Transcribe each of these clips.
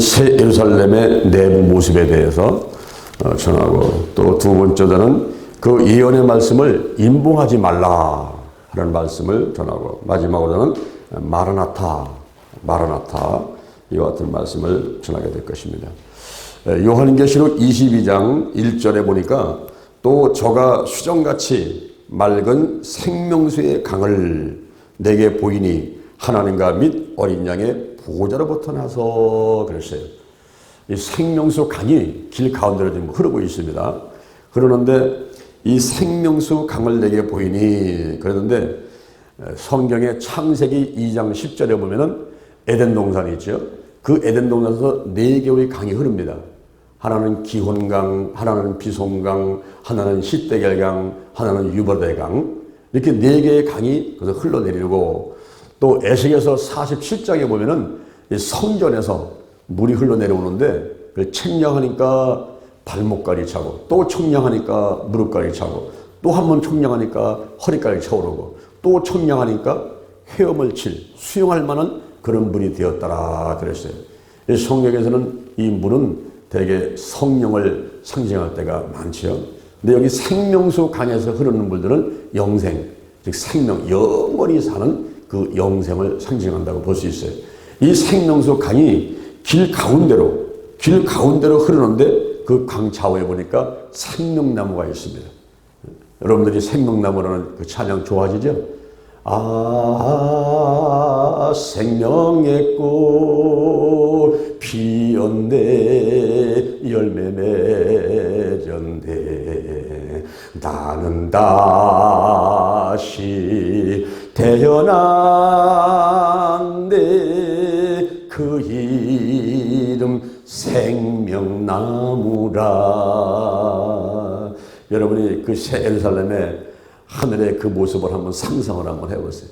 새 예루살렘의 내부 모습에 대해서 전하고, 또 두 번째로는 그 예언의 말씀을 임봉하지 말라 하는 말씀을 전하고, 마지막으로는 마라나타 이와 같은 말씀을 전하게 될 것입니다. 요한계시록 22장 1절에 보니까 또 저가 수정같이 맑은 생명수의 강을 내게 보이니 하나님과 및 어린 양의 보호자로부터 나서 그랬어요. 이 생명수 강이 길 가운데로 지금 흐르고 있습니다. 그러는데 이 생명수 강을 내게 보이니 그러는데, 성경의 창세기 2장 10절에 보면은 에덴 동산이 있죠. 그 에덴 동산에서 4개의 강이 흐릅니다. 하나는 기혼강, 하나는 비송강, 하나는 시대결강, 하나는 유버대강, 이렇게 4개의 강이 그래서 흘러내리고, 또 에스겔서 47장에 보면은 성전에서 물이 흘러내려오는데, 그걸 청량하니까 발목까지 차고, 또 청량하니까 무릎까지 차고, 또 한 번 청량하니까 허리까지 차오르고, 또 청량하니까 헤엄을 칠, 수영할 만한 그런 물이 되었더라 그랬어요. 성경에서는 이 물은 대개 성령을 상징할 때가 많죠. 근데 여기 생명수 강에서 흐르는 물들은 영생, 즉 생명, 영원히 사는 그 영생을 상징한다고 볼 수 있어요. 이 생명수 강이 길 가운데로 흐르는데, 그 강 좌우에 보니까 생명나무가 있습니다. 여러분들이 생명나무라는 그 찬양 좋아하시죠? 아, 생명의 꽃 피었네, 열매 맺었네, 나는 다시 태어났네, 그 이름 생명나무라. 여러분이 그 새 예루살렘의 하늘의 그 모습을 한번 상상을 한번 해보세요.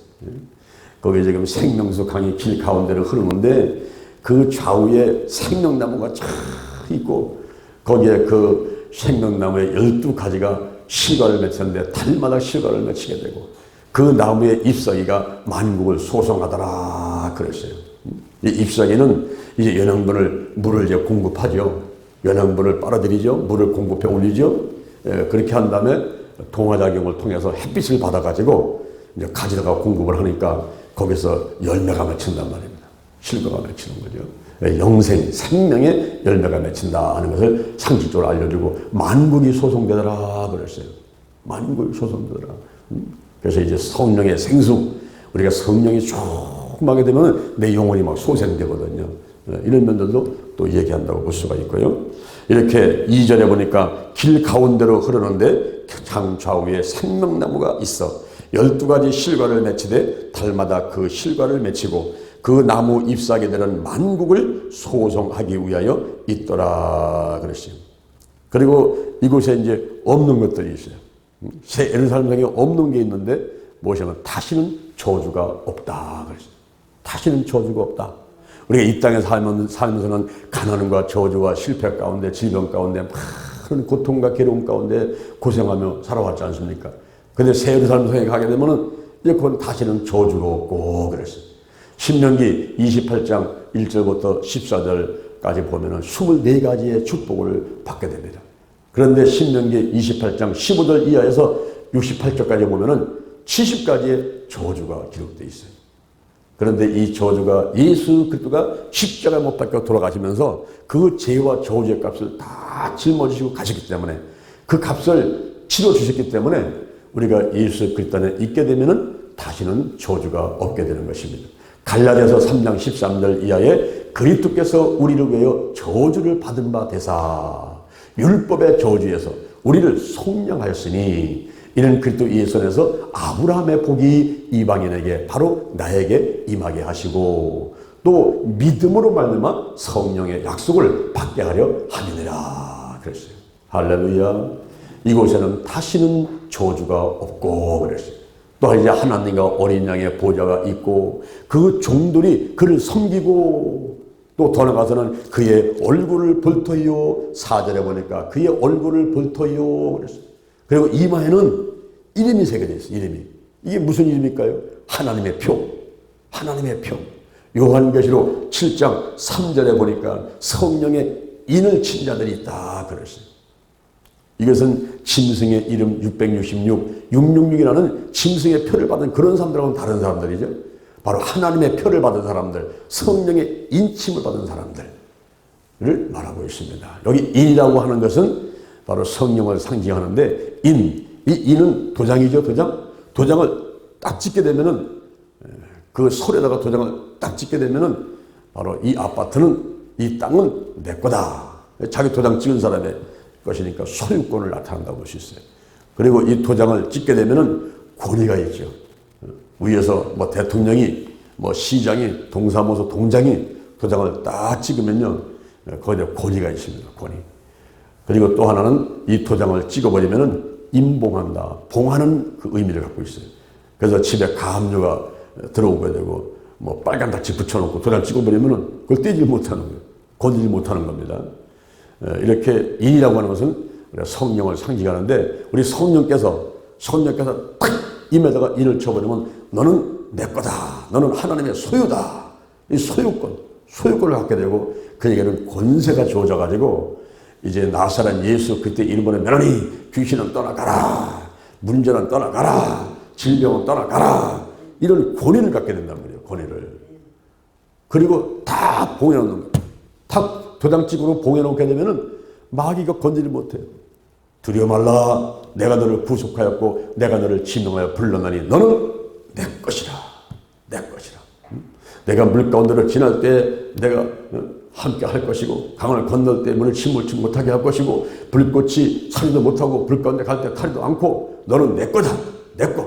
거기 지금 생명수 강이 길 가운데를 흐르는데, 그 좌우에 생명나무가 쫙 있고, 거기에 그 생명나무에 12가지가 실과를 맺혔는데 달마다 실과를 맺히게 되고, 그 나무의 잎사귀가 만국을 소송하더라 그랬어요. 이 잎사귀는 이제 영양분을, 물을 이제 공급하죠. 영양분을 빨아들이죠. 물을 공급해 올리죠. 그렇게 한 다음에 동화작용을 통해서 햇빛을 받아가지고 이제 가지다가 공급을 하니까 거기서 열매가 맺힌단 말입니다. 실과가 맺히는 거죠. 영생, 생명의 열매가 맺힌다 하는 것을 상식적으로 알려주고, 만국이 소송되더라 그랬어요. 만국이 소송되더라. 그래서 이제 성령의 생수, 우리가 성령이 조금하게 되면 내 영혼이 막 소생되거든요. 이런 면들도 또 얘기한다고 볼 수가 있고요. 이렇게 2절에 보니까 길 가운데로 흐르는데 강 좌우에 생명나무가 있어 12가지 실과를 맺히되 달마다 그 실과를 맺히고, 그 나무 잎사귀들은 만국을 소송하기 위하여 있더라 그랬어요. 그리고 이곳에 이제 없는 것들이 있어요. 새 예루살렘 성에 없는 게 있는데 무엇이냐면 다시는 저주가 없다 그랬어요. 다시는 저주가 없다. 우리가 이 땅에 살면서는 가난과 저주와 실패 가운데, 질병 가운데 많은 고통과 괴로움 가운데 고생하며 살아왔지 않습니까? 근데 새 예루살렘 성에 가게 되면은 이제 그건 다시는 저주가 없고 그랬어요. 신명기 28장 1절부터 14절까지 보면은 24가지의 축복을 받게 됩니다. 그런데 신명기 28장 15절 이하에서 68절까지 보면은 70가지의 저주가 기록되어 있어요. 그런데 이 저주가 예수 그리스도가 십자가에 못 박혀 돌아가시면서 그 죄와 저주의 값을 다 짊어지시고 가셨기 때문에, 그 값을 치러주셨기 때문에 우리가 예수 그리스도 안에 있게 되면은 다시는 저주가 없게 되는 것입니다. 갈라디아서 3장 13절 이하에 그리스도께서 우리를 위하여 저주를 받은 바 되사 율법의 저주에서 우리를 속량하였으니, 이는 그리스도 예수 안에서 아브라함의 복이 이방인에게 바로 나에게 임하게 하시고, 또 믿음으로 말미암아 성령의 약속을 받게 하려 함이니라 그랬어요. 할렐루야. 이곳에는 다시는 저주가 없고 그랬어요. 또 이제 하나님과 어린 양의 보좌가 있고, 그 종들이 그를 섬기고, 또 더 나가서는 그의 얼굴을 볼 터이요. 4절에 보니까 그의 얼굴을 볼 터이요 그랬어요. 그리고 이마에는 이름이 새겨져 있어요. 이름이. 이게 무슨 이름일까요? 하나님의 표. 하나님의 표. 요한계시록 7장 3절에 보니까 성령의 인을 친 자들이 있다 그랬어요. 이것은 짐승의 이름 666, 666이라는 짐승의 표를 받은 그런 사람들하고는 다른 사람들이죠. 바로 하나님의 표를 받은 사람들, 성령의 인침을 받은 사람들을 말하고 있습니다. 여기 인이라고 하는 것은 바로 성령을 상징하는데 이 인은 도장이죠. 도장을 딱 찍게 되면은 그 솔에다가 도장을 딱 찍게 되면은 바로 이 아파트는 이 땅은 내 거다. 자기 도장 찍은 사람의 것이니까 소유권을 나타난다고 볼 수 있어요. 그리고 이 도장을 찍게 되면은 권위가 있죠. 위에서 뭐 대통령이 뭐 시장이 동사무소 동장이 도장을 딱 찍으면요. 거기에 권위가 있습니다. 권위. 그리고 또 하나는 이 도장을 찍어버리면은 임봉한다. 봉하는 그 의미를 갖고 있어요. 그래서 집에 가압류가 들어오게 되고 뭐 빨간 닥치 붙여놓고 도장 찍어버리면은 그걸 떼지 못하는 거예요. 건들지 못하는 겁니다. 이렇게 인이라고 하는 것은 성령을 상징하는데 우리 성령께서 탁 임에다가 인을 쳐버리면 너는 내 거다. 너는 하나님의 소유다. 이 소유권을 갖게 되고 그에게는 권세가 주어져가지고 이제 나사렛 예수 그때 이름으로 면하니 귀신은 떠나가라. 문제는 떠나가라. 질병은 떠나가라. 이런 권위를 갖게 된단 말이에요. 권위를. 그리고 다 봉해놓는 거예요. 탁 도장찍으로 봉해놓게 되면은 마귀가 건드리지 못해요. 두려워 말라. 내가 너를 구속하였고 내가 너를 지명하여 불렀나니 너는 내 것이라. 내 것이라. 내가 물 가운데를 지날 때 내가 함께 할 것이고 강을 건널 때 물을 침몰치 못하게 할 것이고 불꽃이 사리도 못하고 불 가운데 갈 때 타리도 않고 너는 내 거다. 내 거.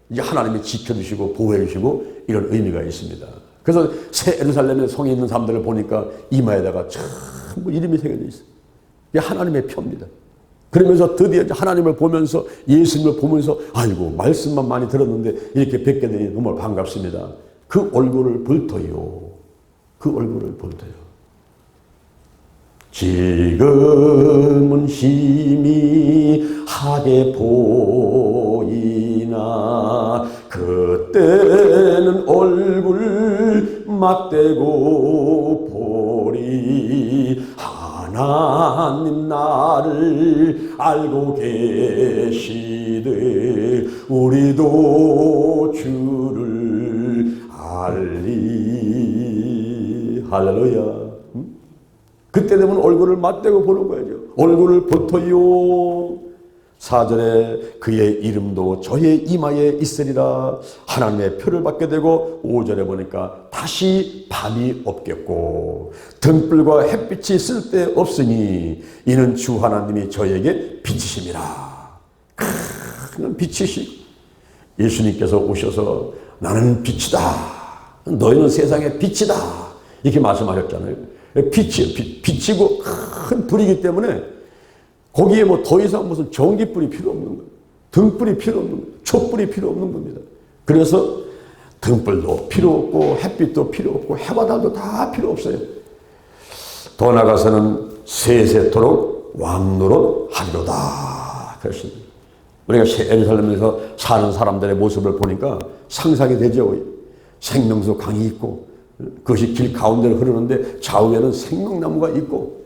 이제 하나님이 지켜주시고 보호해주시고 이런 의미가 있습니다. 그래서 새 예루살렘의 성에 있는 사람들을 보니까 이마에다가 전부 이름이 새겨져 있어요. 이게 하나님의 표입니다. 그러면서 드디어 하나님을 보면서 예수님을 보면서 아이고 말씀만 많이 들었는데 이렇게 뵙게 되니 정말 반갑습니다. 그 얼굴을 볼터요. 그 얼굴을 볼터요. 지금은 희미하게 보이나 그때는 얼굴 맞대고 보리 하나님 나를 알고 계시되 우리도 주를 알리. 할렐루야. 그때 되면 얼굴을 맞대고 보는 거죠. 얼굴을 보토요. 4절에 그의 이름도 저의 이마에 있으리라. 하나님의 표를 받게 되고 5절에 보니까 다시 밤이 없겠고 등불과 햇빛이 쓸데없으니 이는 주 하나님이 저에게 빛이심이라. 그는 빛이시. 예수님께서 오셔서 나는 빛이다. 너희는 세상의 빛이다. 이렇게 말씀하셨잖아요. 빛이고 큰 불이기 때문에 거기에 뭐 더 이상 무슨 전기불이 필요 없는 거예요. 등불이 필요 없는 거예요. 촛불이 필요 없는 겁니다. 그래서 등불도 필요 없고 햇빛도 필요 없고 해와 달도 다 필요 없어요. 더 나아가서는 세세토록 왕노릇 하리로다 그랬습니다. 우리가 예루살렘에서 사는 사람들의 모습을 보니까 상상이 되죠. 생명수 강이 있고 그것이 길 가운데를 흐르는데 좌우에는 생명나무가 있고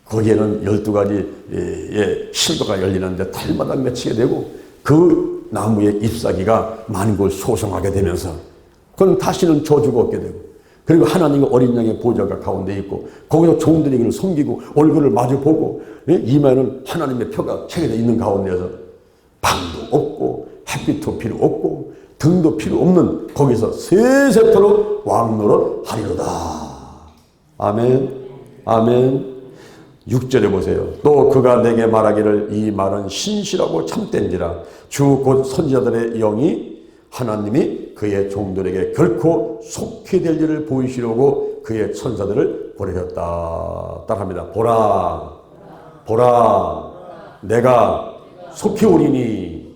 거기에는 12가지의 실과가 열리는데 달마다 맺히게 되고 그 나무의 잎사귀가 만골 소성하게 되면서 그건 다시는 저주가 없게 되고 그리고 하나님의 어린 양의 보좌가 가운데 있고 거기서 종들이 그를 섬기고 얼굴을 마주보고 이마에는 하나님의 표가 새겨져 있는 가운데에서 밤도 없고 햇빛도 필요 없고 등도 필요 없는 거기서 세세토록 왕노릇 하리로다. 아멘. 아멘. 6절에 보세요. 또 그가 내게 말하기를 이 말은 신실하고 참된지라 주 곧 선지자들의 영이 하나님이 그의 종들에게 결코 속히 될 일을 보이시려고 그의 천사들을 보내셨다. 따라합니다. 보라. 보라. 내가 속히 오리니.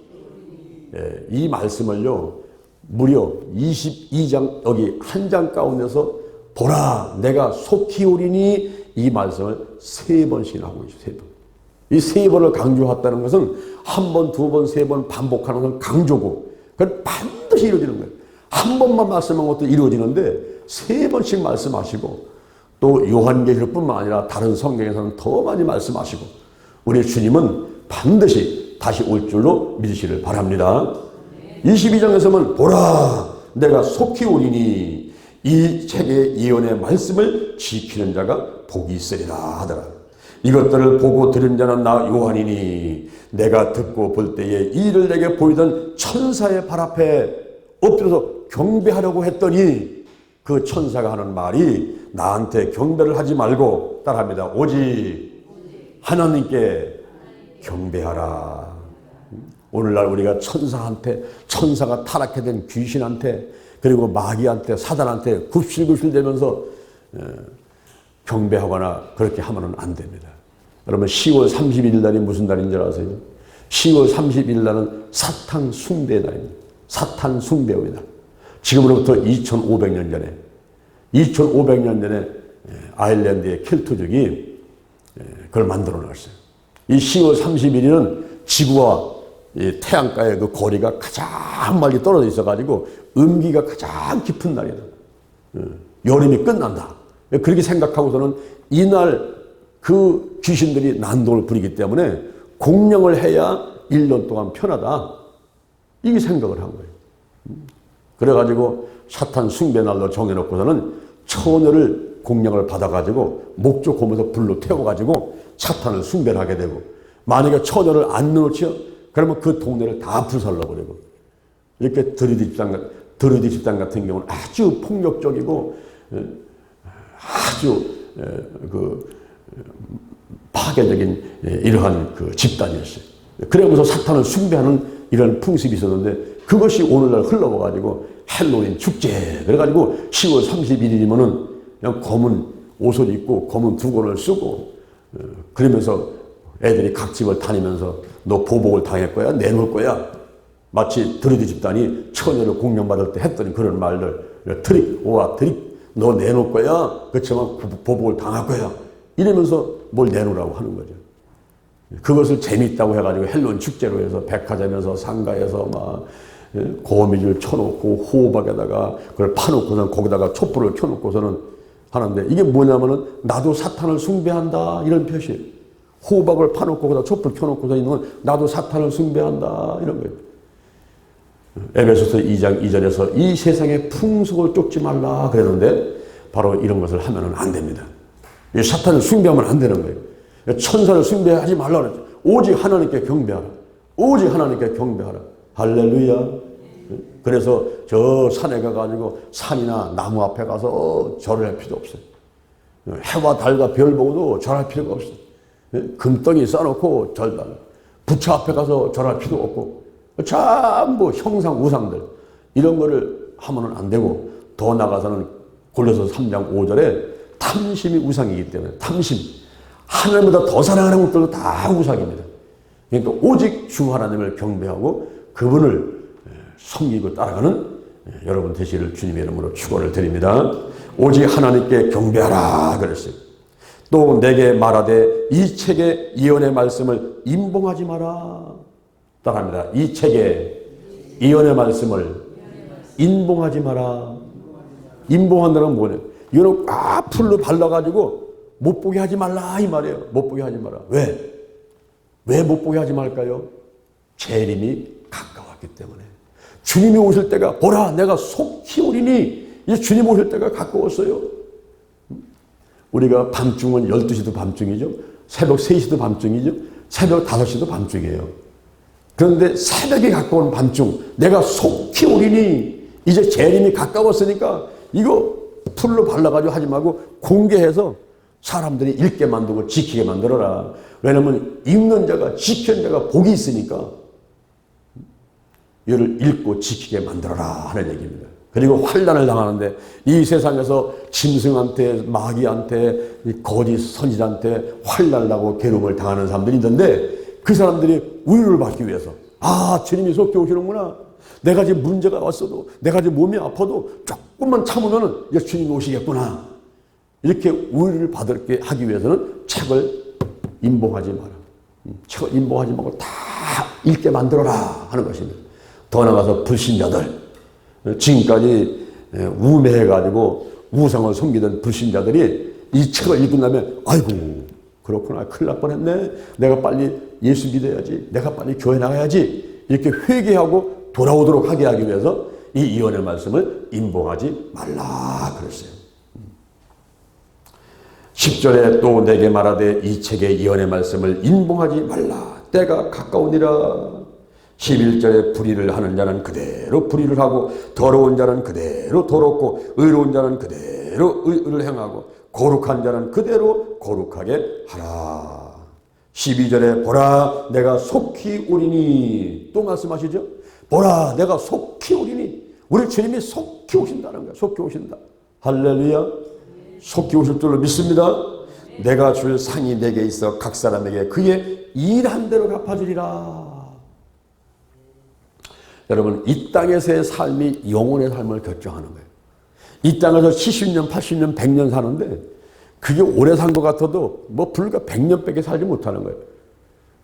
예, 이 말씀을요 무려 22장 여기 한 장 가운데서 보라 내가 속히 오리니 이 말씀을 3번씩이나 하고 있어요. 3번. 이 3번을 강조했다는 것은 한 번, 두 번, 세 번 반복하는 건 강조고 그건 반드시 이루어지는 거예요. 한 번만 말씀한 것도 이루어지는데 3번씩 말씀하시고 또 요한계시록뿐만 아니라 다른 성경에서는 더 많이 말씀하시고 우리 주님은 반드시 다시 올 줄로 믿으시를 바랍니다. 22장에서는 보라 내가 속히 오리니 이 책의 예언의 말씀을 지키는 자가 복이 있으리라 하더라. 이것들을 보고 들은 자는 나 요한이니 내가 듣고 볼 때에 이 일을 내게 보이던 천사의 발 앞에 엎드려서 경배하려고 했더니 그 천사가 하는 말이 나한테 경배를 하지 말고 따라합니다. 오직 하나님께 경배하라. 오늘날 우리가 천사한테, 천사가 타락해 된 귀신한테, 그리고 마귀한테, 사단한테 굽실굽실 대면서 경배하거나 그렇게 하면 안 됩니다. 여러분 10월 31일 날이 무슨 날인 줄 아세요? 10월 31일 날은 사탄 숭배의 날입니다. 사탄 숭배의 날. 지금으로부터 2500년 전에 2500년 전에 아일랜드의 켈트족이 그걸 만들어 놨어요. 이 10월 31일은 지구와 이 태양가의 그 거리가 가장 멀리 떨어져 있어가지고 음기가 가장 깊은 날이다. 여름이 끝난다. 그렇게 생각하고서는 이날 그 귀신들이 난동을 부리기 때문에 공령을 해야 1년 동안 편하다. 이게 생각을 한 거예요. 그래가지고 사탄 숭배날로 정해놓고서는 처녀를 공령을 받아가지고 목조 고무에서 불로 태워가지고 사탄을 숭배를 하게 되고 만약에 처녀를 안 넣지요? 그러면 그 동네를 다 불살라버리고 이렇게 드리디 집단 같은 경우는 아주 폭력적이고 아주 파괴적인 이러한 그 집단이었어요. 그러면서 사탄을 숭배하는 이런 풍습이 있었는데 그것이 오늘날 흘러와가지고 헬로윈 축제 그래가지고 10월 31일이면은 그냥 검은 옷을 입고 검은 두건을 쓰고 그러면서 애들이 각 집을 다니면서 너 보복을 당할 거야? 내놓을 거야? 마치 드리디 집단이 처녀를 공명받을 때 했던 그런 말들 트릭 오아 트릭 너 내놓을 거야? 그렇지만 보복을 당할 거야. 이러면서 뭘 내놓으라고 하는 거죠. 그것을 재밌다고 해가지고 헬로윈 축제로 해서 백화점에서 상가에서 막 거미줄 쳐놓고 호박에다가 그걸 파놓고서는 거기다가 촛불을 켜놓고서는 하는데 이게 뭐냐면은 나도 사탄을 숭배한다 이런 표시예요. 호박을 파놓고 거기다 촛불 켜놓고서 있는 건 나도 사탄을 숭배한다 이런 거예요. 에베소서 2장 2절에서 이 세상의 풍속을 쫓지 말라 그랬는데 바로 이런 것을 하면은 안 됩니다. 이 사탄을 숭배하면 안 되는 거예요. 천사를 숭배하지 말라 그랬죠. 오직 하나님께 경배하라. 오직 하나님께 경배하라. 할렐루야. 그래서 저 산에 가가지고 산이나 나무 앞에 가서 절을 할 필요 없어요. 해와 달과 별 보고도 절할 필요가 없어요. 금덩이 쌓아놓고 절달. 부처 앞에 가서 절할 필요 없고 전부 형상 우상들 이런 거를 하면은 안 되고 더 나가서는 골로새 3장 5절에 탐심이 우상이기 때문에 탐심 하나님보다 더 사랑하는 것들도 다 우상입니다. 그러니까 오직 주 하나님을 경배하고 그분을 섬기고 따라가는 여러분 되시기를 주님의 이름으로 축원을 드립니다. 오직 하나님께 경배하라 그랬어요. 또 내게 말하되 이 책의 예언의 말씀을 임봉하지 마라. 따라합니다. 이 책의 예언의 말씀을 임봉하지 마라. 임봉한다는 건 뭐냐? 이거는 풀로 발라가지고 못 보게 하지 말라 이 말이에요. 못 보게 하지 마라. 왜? 왜 못 보게 하지 말까요? 재림이 가까웠기 때문에. 주님이 오실 때가 보라 내가 속히 오리니 이제 주님 오실 때가 가까웠어요. 우리가 밤중은 12시도 밤중이죠. 새벽 3시도 밤중이죠. 새벽 5시도 밤중이에요. 그런데 새벽이 가까운 밤중 내가 속히 오리니 이제 재림이 가까웠으니까 이거 풀로 발라가지고 하지 말고 공개해서 사람들이 읽게 만들고 지키게 만들어라. 왜냐하면 읽는 자가 지키는 자가 복이 있으니까 이를 읽고 지키게 만들어라 하는 얘기입니다. 그리고 환난을 당하는데 이 세상에서 짐승한테 마귀한테 거짓 선지자한테 환난을 당하고 괴로움을 당하는 사람들이 있는데 그 사람들이 우유를 받기 위해서 주님이 속히 오시는구나. 내가 지금 문제가 왔어도 내가 지금 몸이 아파도 조금만 참으면 이제 주님이 오시겠구나. 이렇게 우유를 받게 하기 위해서는 책을 임봉하지 마라. 책을 임봉하지 말고 다 읽게 만들어라 하는 것입니다. 더 나아가서 불신자들 지금까지 우매해가지고 우상을 섬기던 불신자들이 이 책을 읽고 나면 아이고 그렇구나 큰일 날 뻔했네. 내가 빨리 예수 믿어야지. 내가 빨리 교회 나가야지. 이렇게 회개하고 돌아오도록 하게 하기 위해서 이 이언의 말씀을 임봉하지 말라 그랬어요. 10절에 또 내게 말하되 이 책의 이언의 말씀을 임봉하지 말라. 때가 가까우니라. 11절에 불의를 하는 자는 그대로 불의를 하고 더러운 자는 그대로 더럽고 의로운 자는 그대로 의를 행하고 거룩한 자는 그대로 거룩하게 하라. 12절에 보라 내가 속히 오리니 또 말씀하시죠. 보라 내가 속히 오리니. 우리 주님이 속히 오신다는 거야. 속히 오신다. 할렐루야. 속히 오실 줄로 믿습니다. 내가 줄 상이 내게 있어 각 사람에게 그의 일한 대로 갚아주리라. 여러분 이 땅에서의 삶이 영혼의 삶을 결정하는 거예요. 이 땅에서 70년, 80년, 100년 사는데 그게 오래 산 것 같아도 뭐 불과 100년밖에 살지 못하는 거예요.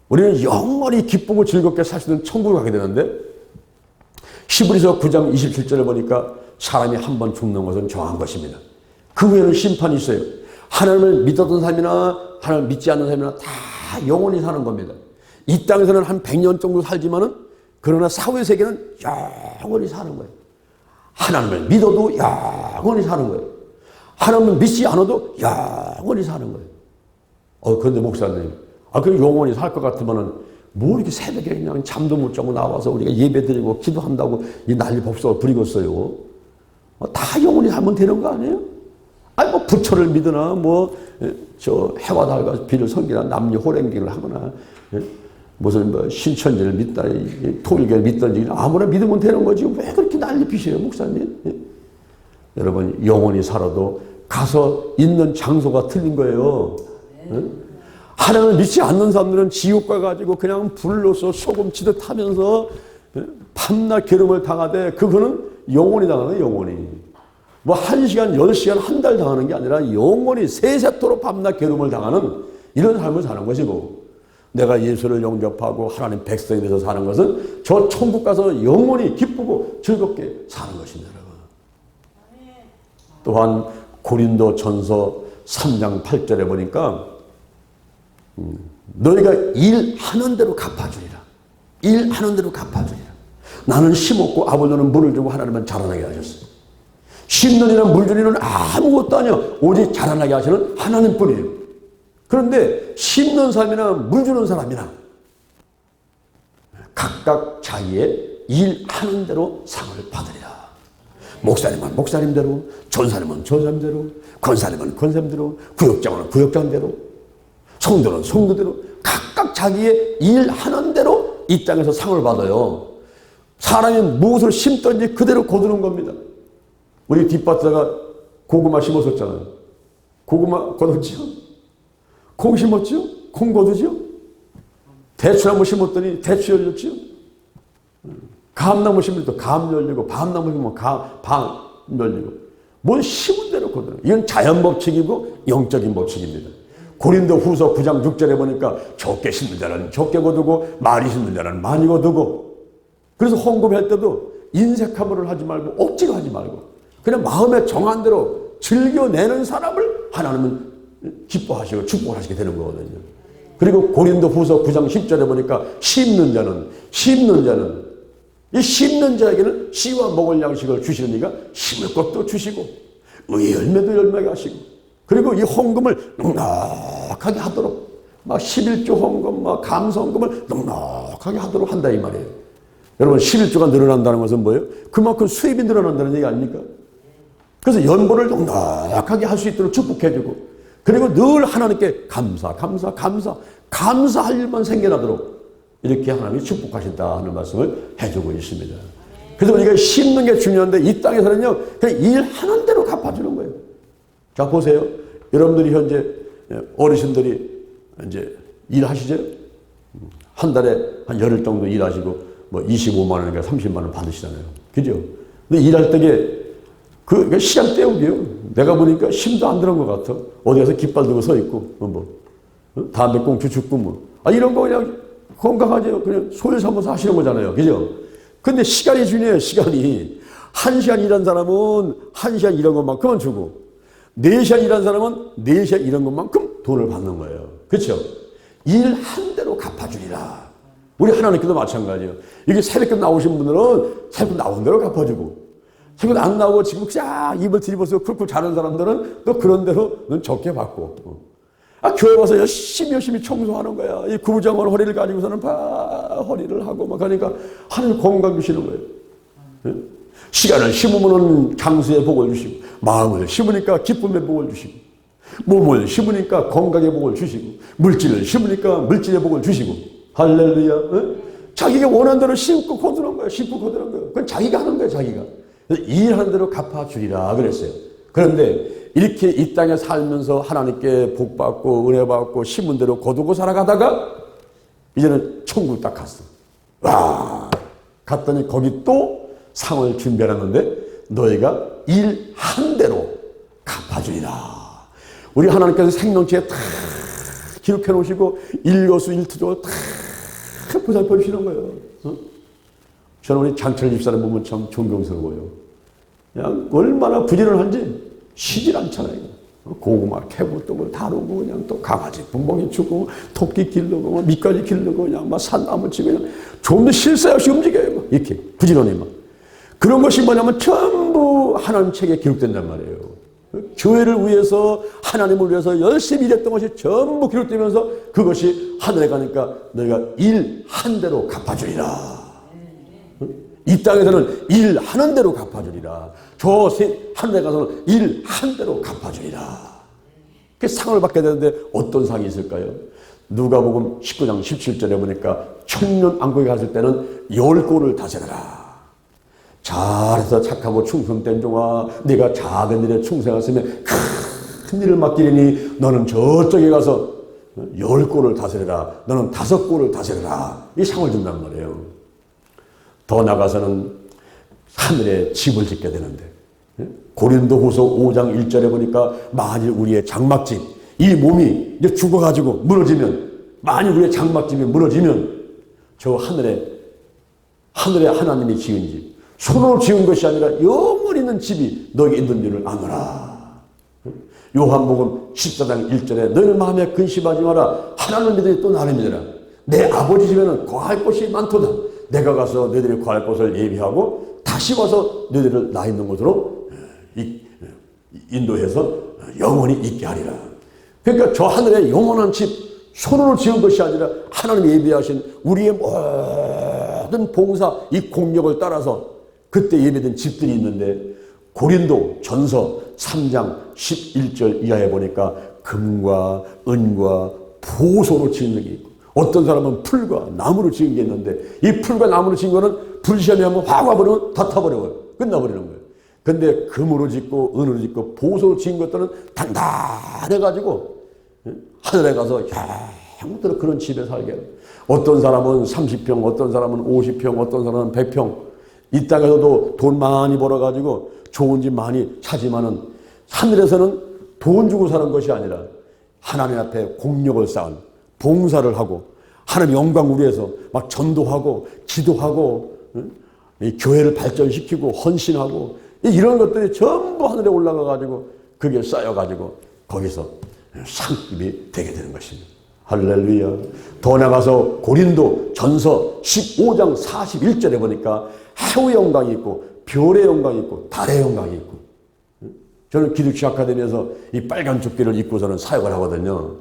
우리는 영원히 기쁘고 즐겁게 살 수 있는 천국을 가게 되는데 히브리서 9장 27절을 보니까 사람이 한 번 죽는 것은 정한 것입니다. 그 후에는 심판이 있어요. 하나님을 믿었던 사람이나 하나님을 믿지 않는 사람이나 다 영원히 사는 겁니다. 이 땅에서는 한 100년 정도 살지만은 그러나 사후의 세계는 영원히 사는 거예요. 하나님을 믿어도 영원히 사는 거예요. 하나님을 믿지 않아도 영원히 사는 거예요. 그런데 목사님, 그 영원히 살 것 같으면은 뭐 이렇게 새벽에 그냥 잠도 못 자고 나와서 우리가 예배 드리고 기도한다고 이 난리 법석을 부리겠어요. 다 영원히 살면 되는 거 아니에요? 뭐 부처를 믿으나 저 해와 달과 비를 섬기나 남녀 호랭기를 하거나 무슨 신천지를 믿다 통일교를 믿든지 아무나 믿으면 되는 거지 왜 그렇게 난리 피세요 목사님? 여러분 영원히 살아도 가서 있는 장소가 틀린 거예요. 하나님을 믿지 않는 사람들은 지옥 가가지고 그냥 불로서 소금 치듯 하면서 밤낮 괴로움을 당하되 그거는 영원히 당하는 영원히. 뭐 1시간, 10시간, 한 달 당하는 게 아니라 영원히 세세토록 밤낮 괴로움을 당하는 이런 삶을 사는 것이고 내가 예수를 영접하고 하나님 백성이 돼서 사는 것은 저 천국 가서 영원히 기쁘고 즐겁게 사는 것입니다. 여러분. 또한 고린도 전서 3장 8절에 보니까 너희가 일하는 대로 갚아주리라. 일하는 대로 갚아주리라. 나는 심었고 아버지는 물을 주고 하나님은 자라나게 하셨어요. 심는 이는 물 주는 이는 아무것도 아니야. 오직 자라나게 하시는 하나님뿐이에요. 그런데 심는 사람이나 물 주는 사람이나 각각 자기의 일하는 대로 상을 받으리라. 목사님은 목사님대로, 전사님은 전사님대로, 권사님은 권사님대로, 구역장은 구역장대로, 성도는 성도대로 각각 자기의 일하는 대로 이 땅에서 상을 받아요. 사람이 무엇을 심든지 그대로 거두는 겁니다. 우리 뒷밭에다가 고구마 심었었잖아요. 고구마 거뒀지요? 콩 심었지요? 콩 거두지요? 대추나무 심었더니 대추 열렸지요? 감나무 심을 때 감 열리고 밤나무 심으면 밤 열리고 뭘 심은 대로 거두는 이건 자연법칙이고 영적인 법칙입니다. 고린도 후서 9장 6절에 보니까 적게 심는 자는 적게 거두고 많이 심는 자는 많이 거두고 그래서 헌금할 때도 인색함으로 하지 말고 억지로 하지 말고 그냥 마음에 정한 대로 즐겨내는 사람을 하나님은 기뻐하시고 축복하시게 되는 거거든요. 그리고 고린도 후서 9장 10절에 보니까 심는 자는 이 심는 자에게는 씨와 먹을 양식을 주시는 이가 심을 것도 주시고 의의 열매도 열매게 하시고 그리고 이 헌금을 넉넉하게 하도록 막 11조 헌금, 막 감사 헌금을 넉넉하게 하도록 한다 이 말이에요. 여러분 11조가 늘어난다는 것은 뭐예요? 그만큼 수입이 늘어난다는 얘기 아닙니까? 그래서 연보를 넉넉하게 할 수 있도록 축복해주고 그리고 늘 하나님께 감사할 일만 생겨나도록 이렇게 하나님이 축복하신다 하는 말씀을 해주고 있습니다. 그래서 우리가 심는 게 중요한데 이 땅에서는요 그냥 일하는 대로 갚아주는 거예요. 자 보세요. 여러분들이 현재 어르신들이 이제 일하시죠? 한 달에 한 열흘 정도 일하시고 뭐 25만 원인가 30만 원 받으시잖아요. 그죠? 근데 일할 때게 그 시간 때우기요. 내가 보니까 힘도 안 들은 것 같아. 어디 가서 깃발 들고 서 있고 담배꽁초 죽고 이런 거 그냥 건강하죠. 그냥 소일 삼아서 하시는 거잖아요. 그죠? 근데 시간이 중요해요. 시간이. 1시간 일한 사람은 1시간 일한 것만큼은 주고 4시간 일한 사람은 4시간 일한 것만큼 돈을 받는 거예요. 그렇죠? 일한 대로 갚아주리라. 우리 하나님께도 마찬가지예요. 이게 새벽에 나오신 분들은 새벽에 나온 대로 갚아주고 새벽에 안 나오고 지금 그냥 입을 뒤집어서 쿨쿨 자는 사람들은 또 그런 대로는 적게 받고 교회 와서 열심히 청소하는 거야. 이 구부정한 허리를 가지고서는 허리를 하고 막 하니까 하나님 건강 주시는 거예요. 시간을 심으면 장수의 복을 주시고 마음을 심으니까 기쁨의 복을 주시고 몸을 심으니까 건강의 복을 주시고 물질을 심으니까 물질의 복을 주시고 할렐루야. 자기가 원하는 대로 심고 거두는 거예요. 심고 거두는 거예요. 그건 자기가 하는 거예요. 자기가. 일하는 대로 갚아주리라 그랬어요. 그런데 이렇게 이 땅에 살면서 하나님께 복받고 은혜받고 심은 대로 거두고 살아가다가 이제는 천국 딱 갔어. 와, 갔더니 거기 또 상을 준비해놨는데 너희가 일한 대로 갚아주리라. 우리 하나님께서 생명체에 다 기록해 놓으시고 일거수일투족을 다 보살펴 주시는 거예요. 저는 우리 장철 집사를 보면 참 존경스러워요. 그냥 얼마나 부지런한지 쉬질 않잖아요. 고구마 캐고 또 뭐 다루고 그냥 또 강아지 분봉이 주고 토끼 기르고 밑가지 기르고 그냥 막 산나무 치고 그냥 좀 더 쉴 새 없이 움직여요. 이렇게 부지런히 막. 그런 것이 뭐냐면 전부 하나님 책에 기록된단 말이에요. 교회를 위해서 하나님을 위해서 열심히 일했던 것이 전부 기록되면서 그것이 하늘에 가니까 너희가 일한 대로 갚아주리라. 이 땅에서는 일하는 대로 갚아주리라. 저 하늘에 가서는 일한 대로 갚아주리라. 그 상을 받게 되는데 어떤 상이 있을까요? 누가복음 19장 17절에 보니까 청년 왕국에 갔을 때는 10골을 다스려라. 잘해서 착하고 충성된 종아, 네가 작은 일에 충성했으면 큰 일을 맡기리니 너는 저쪽에 가서 10골을 다스려라. 너는 5골을 다스려라. 이 상을 준단 말이에요. 더 나가서는 하늘에 집을 짓게 되는데 고린도후서 5장 1절에 보니까 만일 우리의 장막집, 이 몸이 이제 죽어가지고 무너지면, 만일 우리의 장막집이 무너지면 저 하늘에 하나님이 지은 집, 손으로 지은 것이 아니라 영원히 있는 집이 너에게 있는 줄을 아노라. 요한복음 14장 1절에 너희는 마음에 근심하지 마라. 하나님을 믿으니 또 나를 믿으라. 내 아버지 집에는 거할 곳이 많도다. 내가 가서 너희들이 거할 곳을 예비하고 다시 와서 너희들을 나 있는 곳으로 인도해서 영원히 있게 하리라. 그러니까 저 하늘에 영원한 집, 손으로 지은 것이 아니라 하나님이 예비하신 우리의 모든 봉사, 이 공력을 따라서 그때 예배된 집들이 있는데 고린도 전서 3장 11절 이하에 보니까 금과 은과 보소로 지은 게 있고 어떤 사람은 풀과 나무로 지은 게 있는데 이 풀과 나무로 지은 거는 불시험에 한번 확 와버리면 다 타버려요. 끝나버리는 거예요. 근데 금으로 짓고 은으로 짓고 보소로 지은 것들은 단단해가지고 하늘에 가서 형들은 그런 집에 살게 해요. 어떤 사람은 30평, 어떤 사람은 50평, 어떤 사람은 100평. 이 땅에서도 돈 많이 벌어가지고 좋은 집 많이 차지만은 하늘에서는 돈 주고 사는 것이 아니라 하나님 앞에 공력을 쌓은 봉사를 하고 하나님 영광을 위해서 막 전도하고 기도하고 이 교회를 발전시키고 헌신하고 이런 것들이 전부 하늘에 올라가가지고 그게 쌓여가지고 거기서 상급이 되게 되는 것입니다. 할렐루야. 더 나가서 고린도 전서 15장 41절에 보니까 해의 영광이 있고 별의 영광이 있고 달의 영광이 있고 저는 기독교 아카데미에서 이 빨간 조끼를 입고서는 사역을 하거든요.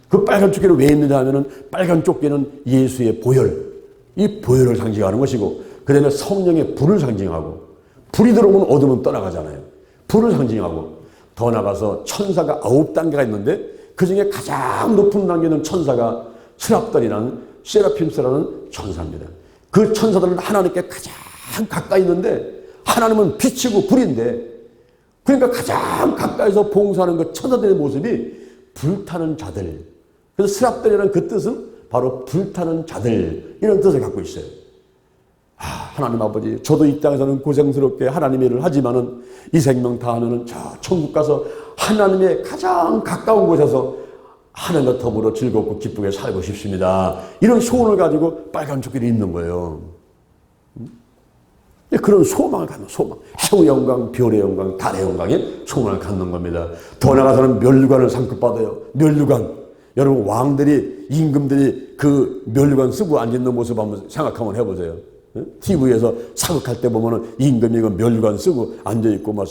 그 빨간 조끼를 왜 입느냐 하면은 빨간 조끼는 예수의 보혈, 이 보혈을 상징하는 것이고 그 다음에 성령의 불을 상징하고 불이 들어오면 어둠은 떠나가잖아요. 불을 상징하고 더 나가서 천사가 9단계가 있는데 그 중에 가장 높은 단계는 천사가 스랍달이라는 세라핌스라는 천사입니다. 그 천사들은 하나님께 가장 가까이 있는데 하나님은 빛이고 불인데 그러니까 가장 가까이서 봉사하는 그 천사들의 모습이 불타는 자들. 그래서 스랍달이라는 그 뜻은 바로 불타는 자들 이런 뜻을 갖고 있어요. 하나님 아버지, 저도 이 땅에서는 고생스럽게 하나님의 일을 하지만은 이 생명 다하면은 저 천국 가서 하나님의 가장 가까운 곳에서 하나님과 더불어 즐겁고 기쁘게 살고 싶습니다. 이런 소원을 가지고 빨간 조끼를 입는 거예요. 그런 소망을 갖는 소망. 해의 영광, 별의 영광, 달의 영광에 소망을 갖는 겁니다. 더 나아가서는 면류관을 상급받아요. 면류관. 여러분 왕들이 임금들이 그 면류관 쓰고 앉아있는 모습 한번 생각 한번 해보세요. TV에서 사극할 때 보면은 임금이 그 면류관 쓰고 앉아있고 막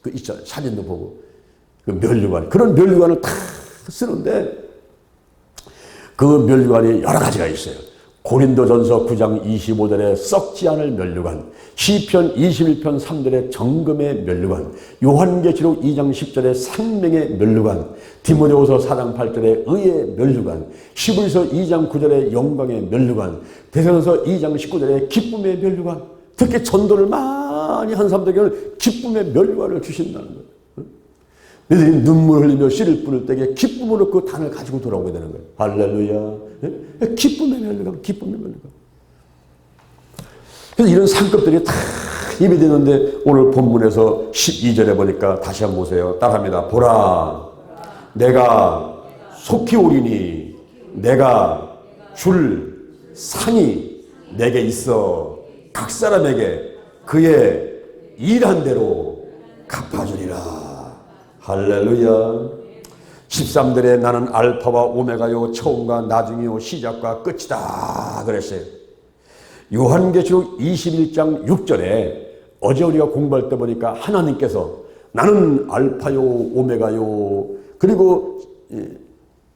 그 있잖아요. 사진도 보고. 그 면류관. 그런 면류관을 다 쓰는데 그 면류관이 여러 가지가 있어요. 고린도전서 9장 25절에 썩지 않을 면류관, 시편 21편 3절에 정금의 면류관, 요한계시록 2장 10절에 생명의 면류관, 디모데후서 4장 8절에 의의 면류관, 히브리서 2장 9절에 영광의 면류관, 데살로니가서 2장 19절에 기쁨의 면류관. 특히 전도를 많이 한 사람들에게는 기쁨의 면류관을 주신다는 거예요. 그래서 눈물 흘리며 씨를 뿌릴 때에 기쁨으로 그 단을 가지고 돌아오게 되는 거예요. 할렐루야. 기쁨의 면류관, 기쁨의 면류관. 그래서 이런 상급들이 다 입이 되는데 오늘 본문에서 12절에 보니까 다시 한번 보세요. 따라합니다. 보라, 내가 속히 오리니 내가 줄 상이 내게 있어 각 사람에게 그의 일한 대로 갚아주리라. 할렐루야. 13절에 나는 알파와 오메가요 처음과 나중이요 시작과 끝이다 그랬어요. 요한계시록 21장 6절에 어제 우리가 공부할 때 보니까 하나님께서 나는 알파요 오메가요 그리고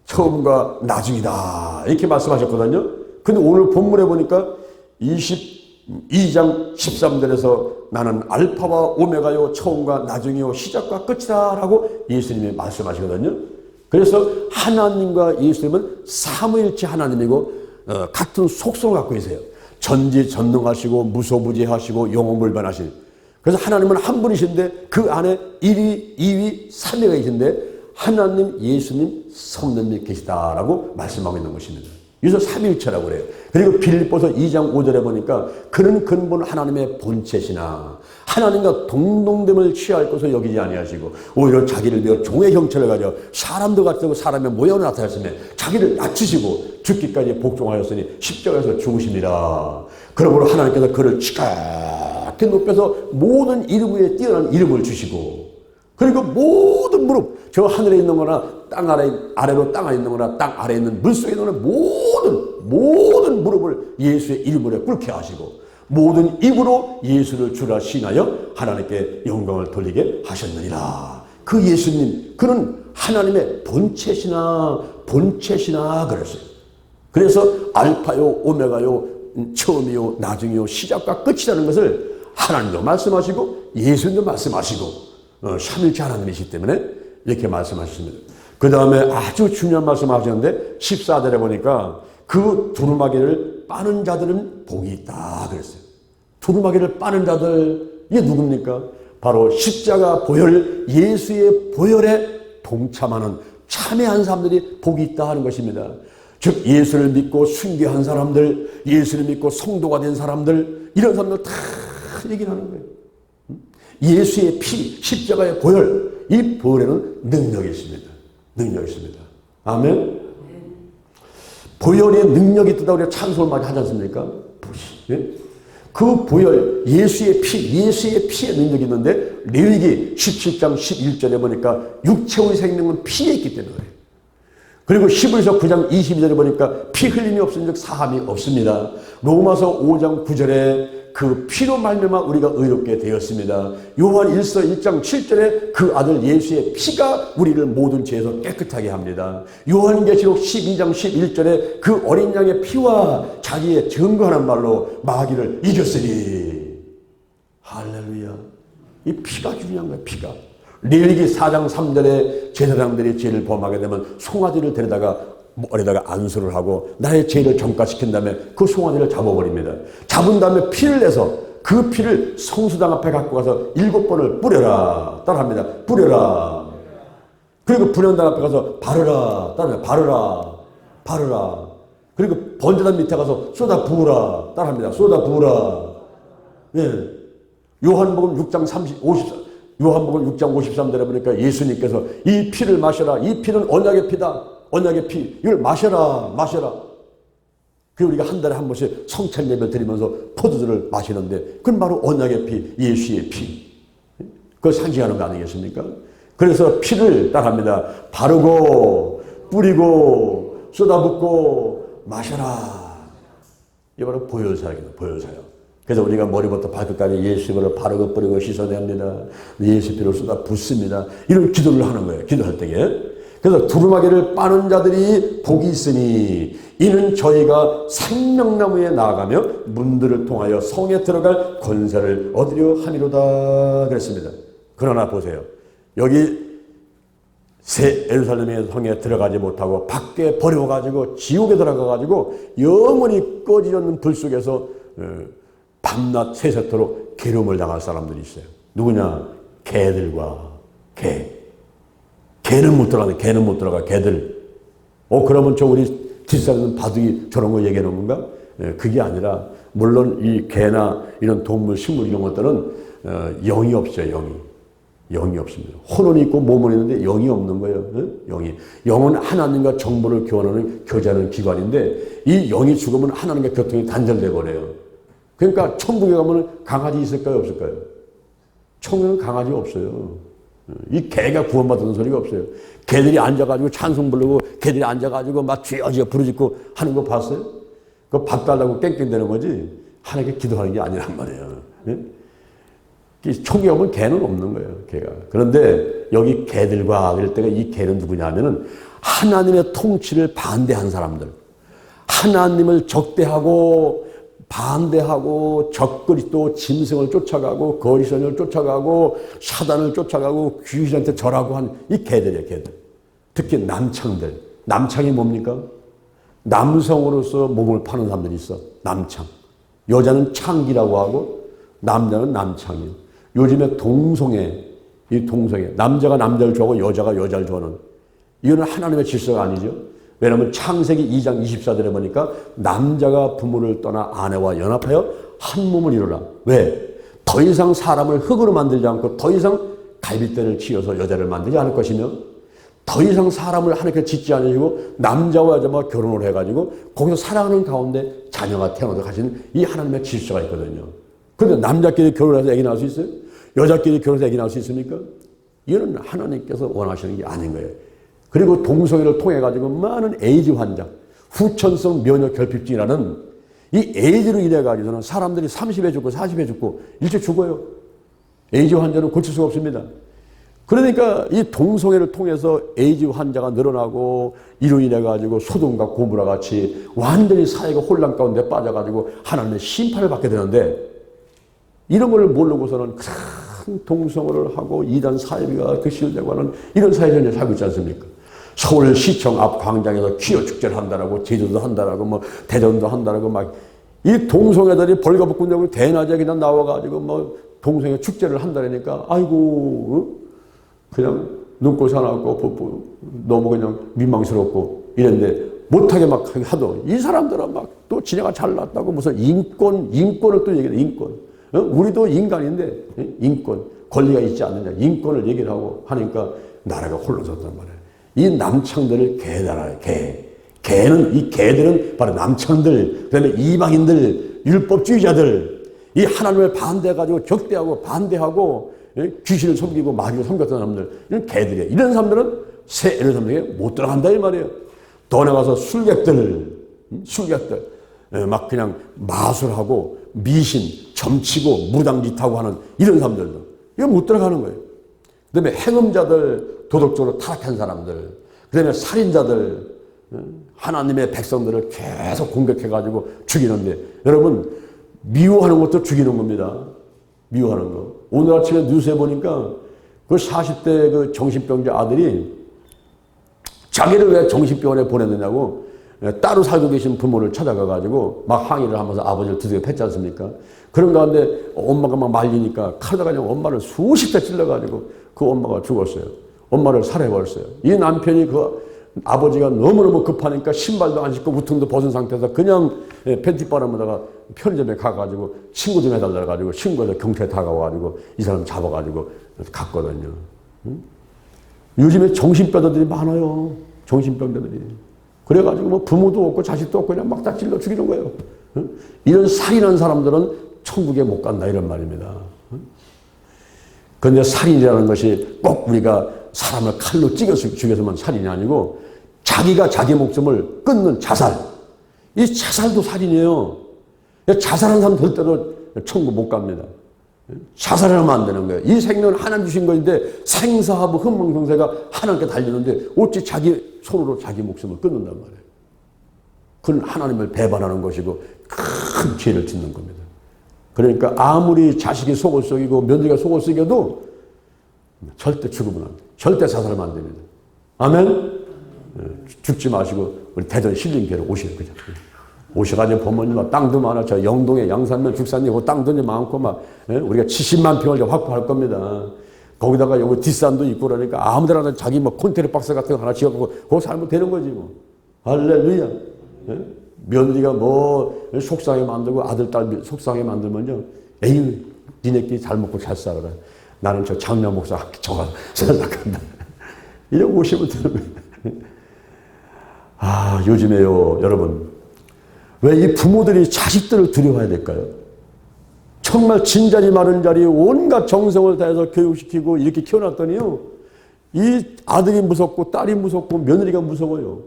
처음과 나중이다 이렇게 말씀하셨거든요. 근데 오늘 본문에 보니까 22장 13절에서 나는 알파와 오메가요 처음과 나중이요 시작과 끝이다 라고 예수님이 말씀하시거든요. 그래서 하나님과 예수님은 삼위일체 하나님이고 같은 속성을 갖고 계세요. 전지전능하시고 무소부지하시고 영원불변하신. 그래서 하나님은 한 분이신데 그 안에 1위, 2위, 3위가 계신데 하나님, 예수님, 성령님이 계시다라고 말씀하고 있는 것입니다. 그래서 삼위일체라고 그래요. 그리고 빌립보서 2장 5절에 보니까 그는 근본 하나님의 본체시나 하나님과 동등됨을 취할 것을 여기지 아니하시고 오히려 자기를 비워 종의 형체를 가져 사람도 같고 사람의 모양을 나타냈으며 자기를 낮추시고 죽기까지 복종하였으니 십자가에서 죽으십니다. 그러므로 하나님께서 그를 지각히 높여서 모든 이름 위에 뛰어난 이름을 주시고 그리고 모든 무릎 저 하늘에 있는 거나 땅 아래로 땅 안에 있는 거나 땅 아래에 있는 물속에 있는 모든 무릎을 예수의 이름으로 꿇게 하시고 모든 입으로 예수를 주라 신하여 하나님께 영광을 돌리게 하셨느니라. 그 예수님 그는 하나님의 본체시나 그랬어요. 그래서 알파요 오메가요 처음이요 나중이요 시작과 끝이라는 것을 하나님도 말씀하시고 예수님도 말씀하시고 삼일체 하나님이시기 때문에 이렇게 말씀하셨습니다. 그 다음에 아주 중요한 말씀 하셨는데 14절에 보니까 그 두루마기를 빠는 자들은 복이 있다 그랬어요. 두루마기를 빠는 자들 이게 누굽니까? 바로 십자가 보혈 예수의 보혈에 동참하는 참여한 사람들이 복이 있다 하는 것입니다. 즉 예수를 믿고 순교한 사람들 예수를 믿고 성도가 된 사람들 이런 사람들 다 얘기를 하는 거예요. 예수의 피 십자가의 보혈 이 보혈에는 능력이 있습니다. 능력이 있습니다. 아멘. 보혈의 능력이 있다 우리가 찬송을 많이 하지 않습니까? 예? 그 보혈 예수의 피의 능력이 있는데 레위기 17장 11절에 보니까 육체의 생명은 피에 있기 때문에 그래요. 그리고 히브리서 9장 22절에 보니까 피 흘림이 없은즉 사함이 없습니다. 로마서 5장 9절에 그 피로 말미암아 우리가 의롭게 되었습니다. 요한 1서 1장 7절에 그 아들 예수의 피가 우리를 모든 죄에서 깨끗하게 합니다. 요한계시록 12장 11절에 그 어린 양의 피와 자기의 증거하는 말로 마귀를 이겼으니 할렐루야. 이 피가 중요한 거예요. 피가. 레위기 4장 3절에 제사장들이 죄를 범하게 되면 송아지를 데려다가 머리에다가 안수를 하고 나의 죄를 전가시킨 다음에 그 송아지를 잡아버립니다. 잡은 다음에 피를 내서 그 피를 성수당 앞에 갖고 가서 7번을 뿌려라. 따라합니다. 뿌려라. 그리고 분향단 앞에 가서 바르라. 따라합니다. 바르라. 그리고 번제단 밑에 가서 쏟아 부으라. 따라합니다. 쏟아 부으라. 예. 요한복음 6장 요한복음 6장 53절에 보니까 예수님께서 이 피를 마셔라. 이 피는 언약의 피다. 언약의 피. 이걸 마셔라. 그 우리가 한 달에 한 번씩 성찬 예배 드리면서 포도주를 마시는데 그건 바로 언약의 피, 예수의 피. 그걸 상징하는 거 아니겠습니까? 그래서 피를 따라합니다. 바르고 뿌리고 쏟아붓고 마셔라. 이게 바로 보혈사역입니다. 보혈사역. 그래서 우리가 머리부터 발끝까지 예수를 바르고 뿌리고 씻어냅니다. 예수 피를 쏟아 붓습니다. 이런 기도를 하는 거예요. 기도할 때에. 그래서 두루마기를 빠는 자들이 복이 있으니 이는 저희가 생명나무에 나아가며 문들을 통하여 성에 들어갈 권세를 얻으려 함이로다 그랬습니다. 그러나 보세요. 여기 새 예루살렘의 성에 들어가지 못하고 밖에 버려가지고 지옥에 들어가가지고 영원히 꺼지지 않는 불 속에서 밤낮 새세토록 괴로움을 당할 사람들이 있어요. 누구냐? 개들과 개. 개는 못 들어가네. 개는 못 들어가. 개들. 그러면 저 우리 뒷사람은 바둑이 저런 거 얘기하는 건가? 그게 아니라 물론 이 개나 이런 동물, 식물 이런 것들은 영이 없어요. 영이 없습니다. 혼은 있고 몸은 있는데 영이 없는 거예요. 영이. 영은 하나님과 정보를 교제하는 기관인데 이 영이 죽으면 하나님과 교통이 단절돼 버려요. 그러니까 천국에 가면 강아지 있을까요? 없을까요? 천국에는 강아지가 없어요. 이 개가 구원받는 소리가 없어요. 개들이 앉아가지고 찬송 부르고 개들이 앉아가지고 막 쥐어쥐어 부르짖고 하는 거 봤어요? 그거 밥 달라고 깽깽대는 거지 하나님께 기도하는 게 아니란 말이에요. 천국에 오면 개는 없는 거예요. 개가. 그런데 여기 개들과 그럴 때가 이 개는 누구냐 하면은 하나님의 통치를 반대한 사람들. 하나님을 적대하고 반대하고 적그리스도 짐승을 쫓아가고 거리선을 쫓아가고 사단을 쫓아가고 귀신한테 절하고 한 이 개들이에요. 개들. 특히 남창들. 남창이 뭡니까? 남성으로서 몸을 파는 사람들이 있어. 남창. 여자는 창기라고 하고 남자는 남창이에요. 요즘에 동성애, 이 동성애. 남자가 남자를 좋아하고 여자가 여자를 좋아하는. 이거는 하나님의 질서가 아니죠. 왜냐하면 창세기 2장 24절에 보니까 남자가 부모를 떠나 아내와 연합하여 한 몸을 이루라. 왜? 더 이상 사람을 흙으로 만들지 않고 더 이상 갈빗대를 치어서 여자를 만들지 않을 것이며 더 이상 사람을 하나님께 짓지 않으시고 남자와 여자와 결혼을 해가지고 거기서 사랑하는 가운데 자녀가 태어나서 가시는 이 하나님의 질서가 있거든요. 그런데 남자끼리 결혼해서 애기 낳을 수 있어요? 여자끼리 결혼해서 애기 낳을 수 있습니까? 이건 하나님께서 원하시는 게 아닌 거예요. 그리고 동성애를 통해 가지고 많은 에이즈 환자, 후천성 면역 결핍증이라는 이 에이즈로 인해 가지고는 사람들이 30에 죽고 40에 죽고 일찍 죽어요. 에이즈 환자는 고칠 수가 없습니다. 그러니까 이 동성애를 통해서 에이즈 환자가 늘어나고 이로 인해 가지고 소돔과 고모라 같이 완전히 사회가 혼란 가운데 빠져 가지고 하나님의 심판을 받게 되는데 이런 걸 모르고서는 큰 동성애를 하고 이단 사회비가 득실되고 하는 이런 사회에 현재 살고 있지 않습니까? 서울시청 앞 광장에서 퀴어 축제를 한다라고 제주도 한다라고 뭐 대전도 한다라고 막 이 동성애들이 벌거벗고 대낮에 그냥 나와가지고 뭐 동성애 축제를 한다라니까 아이고 그냥 눈꽃 하나 없고 너무 그냥 민망스럽고 이랬는데 못하게 막 하도 이 사람들은 막 또 지네가 잘났다고 무슨 인권을 또 얘기해. 인권. 우리도 인간인데 인권 권리가 있지 않느냐 인권을 얘기를 하고 하니까 나라가 혼란스럽단 말이에요. 이 남창들을 개다라요. 개는 이 개들은 바로 남창들 그다음에 이방인들 율법주의자들 이 하나님을 반대해가지고 적대하고 반대하고 귀신을 섬기고 마귀를 섬겼던 사람들 이런 개들이에요. 이런 사람들은 새 예루살렘에 못 들어간다 이 말이에요. 더 나가서 술객들 막 그냥 마술하고 미신 점치고 무당짓하고 하는 이런 사람들도 이거 못 들어가는 거예요. 그 다음에 행음자들 도덕적으로 타락한 사람들 그 다음에 살인자들 하나님의 백성들을 계속 공격해가지고 죽이는데 여러분 미워하는 것도 죽이는 겁니다. 미워하는 거. 오늘 아침에 뉴스에 보니까 그 40대 그 정신병자 아들이 자기를 왜 정신병원에 보냈느냐고 따로 살고 계신 부모를 찾아가가지고 막 항의를 하면서 아버지를 두들겨 팼지 않습니까? 그런 가운데 엄마가 막 말리니까 칼다가 그냥 엄마를 수십 대 찔러가지고 그 엄마가 죽었어요. 엄마를 살해버렸어요. 이 남편이 그 아버지가 너무너무 급하니까 신발도 안 신고 우통도 벗은 상태에서 그냥 팬티 바람에다가 편의점에 가가지고 친구 좀 해달라 가지고 친구가 경찰에 다가와가지고 이 사람 잡아가지고 갔거든요. 요즘에 정신병자들이 많아요. 정신병자들이. 그래가지고 뭐 부모도 없고 자식도 없고 그냥 막 다 찔러 죽이는 거예요. 이런 살인한 사람들은 천국에 못 간다 이런 말입니다. 그런데 살인이라는 것이 꼭 우리가 사람을 칼로 찌겨서 죽여서만 살인이 아니고 자기가 자기 목숨을 끊는 자살. 이 자살도 살인이에요. 자살한 사람 절대로 천국 못 갑니다. 자살하면 안 되는 거예요. 이 생명은 하나님 주신 것인데 생사하부 흥망성쇠가 하나님께 달리는데 어찌 자기 손으로 자기 목숨을 끊는단 말이에요. 그건 하나님을 배반하는 것이고 큰 죄를 짓는 겁니다. 그러니까 아무리 자식이 속을 썩이고 며느리가 속을 썩여도 절대 죽으면 안 돼요. 절대 자살하면 안 됩니다. 아멘? 죽지 마시고 우리 대전 힐링교회로 오시는 거죠. 오셔가지고 보면 막 땅도 많아. 저 영동에 양산면 죽산이 그 땅도 많고 막 우리가 70만 평을 확보할 겁니다. 거기다가 여기 뒷산도 있고 그러니까 아무데나 자기 뭐 콘테이너 박스 같은 거 하나 지어갖고 거기 살면 되는 거지 뭐. 할렐루야. 며느리가 뭐 속상해 만들고 아들 딸 속상해 만들면요. 에휴 니네끼리 잘 먹고 잘 살아라. 나는 저 장면 목사 저가 생각한다. 이러고 오시면 되는 거예요. 아 요즘에요 여러분. 왜 이 부모들이 자식들을 두려워해야 될까요? 정말 진자리 마른자리 온갖 정성을 다해서 교육시키고 이렇게 키워놨더니요. 이 아들이 무섭고 딸이 무섭고 며느리가 무서워요.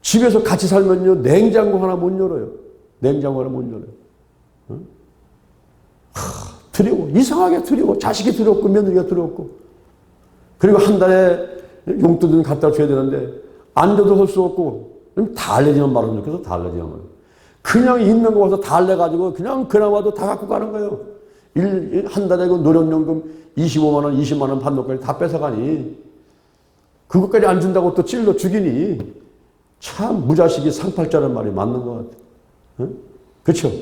집에서 같이 살면요. 냉장고 하나 못 열어요. 냉장고 하나 못 열어요. 두려워. 이상하게 두려워. 자식이 두렵고 며느리가 두렵고. 그리고 한 달에 용돈은 갖다 줘야 되는데 안 줘도 할 수 없고 달래지만 말하면 좋겠어. 달래지만. 그냥 있는 거 와서 달래가지고 그냥 그나마도 다 갖고 가는 거예요. 한 달에 그 노령연금 25만 원, 20만 원 받는 것까지 다 뺏어가니 그것까지 안 준다고 또 찔러 죽이니 참 무자식이 상팔자는 말이 맞는 것 같아요. 응? 그렇죠?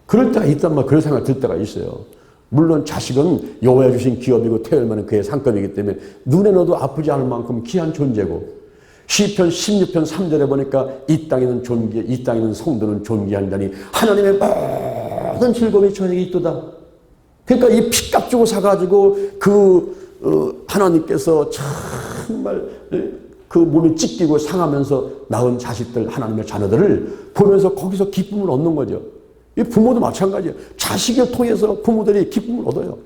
그럴 때가 있단 말, 그런 생각 들 때가 있어요. 물론 자식은 여호와 주신 기업이고 태열만은 그의 상급이기 때문에 눈에 넣어도 아프지 않을 만큼 귀한 존재고 시편 16편 3절에 보니까 이 땅에는 이 땅에는 성도는 존귀한 자니 하나님의 모든 즐거움이 저에게 있도다. 그러니까 이 피값 주고 사가지고 하나님께서 정말 그 몸이 찢기고 상하면서 낳은 자식들 하나님의 자녀들을 보면서 거기서 기쁨을 얻는 거죠. 이 부모도 마찬가지예요. 자식을 통해서 부모들이 기쁨을 얻어요.